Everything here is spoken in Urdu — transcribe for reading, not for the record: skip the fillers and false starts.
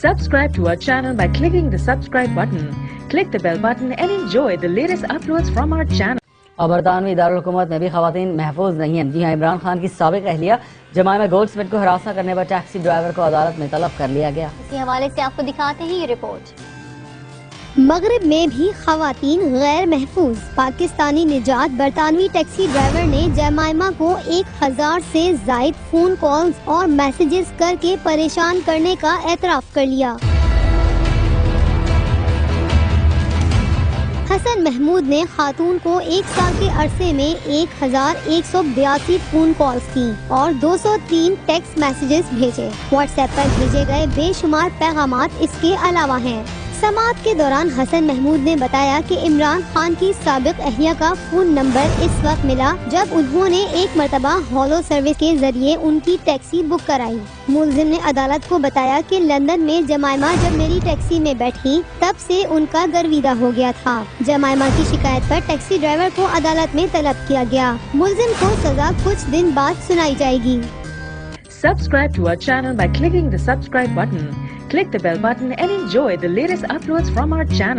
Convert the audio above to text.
Subscribe to our channel by clicking the subscribe button. Click the bell button and enjoy the latest uploads from our channel. اور برطانوی دارالحکومت میں بھی خواتین محفوظ نہیں ہیں. جی ہاں، عمران خان کی سابق اہلیہ جمائمہ گولڈ سمتھ کو ہراساں کرنے پر ٹیکسی ڈرائیور کو عدالت میں طلب کر لیا گیا. اسی حوالے سے آپ کو دکھاتے ہیں یہ رپورٹ. مغرب میں بھی خواتین غیر محفوظ. پاکستانی نژاد برطانوی ٹیکسی ڈرائیور نے جمائمہ کو 1000 سے زائد فون کالز اور میسیجز کر کے پریشان کرنے کا اعتراف کر لیا. حسن محمود نے خاتون کو 1 سال کے عرصے میں 1182 فون کالز کی اور 203 ٹیکسٹ میسیجز بھیجے. واٹس ایپ پر بھیجے گئے بے شمار پیغامات اس کے علاوہ ہیں. سماعت کے دوران حسن محمود نے بتایا کہ عمران خان کی سابق اہلیہ کا فون نمبر اس وقت ملا جب انہوں نے ایک مرتبہ ہالو سروس کے ذریعے ان کی ٹیکسی بک کرائی. ملزم نے عدالت کو بتایا کہ لندن میں جمائمہ جب میری ٹیکسی میں بیٹھی تب سے ان کا گرویدہ ہو گیا تھا. جمائمہ کی شکایت پر ٹیکسی ڈرائیور کو عدالت میں طلب کیا گیا. ملزم کو سزا کچھ دن بعد سنائی جائے گی. Subscribe to our channel by clicking the subscribe button. Click the bell button and enjoy the latest uploads from our channel.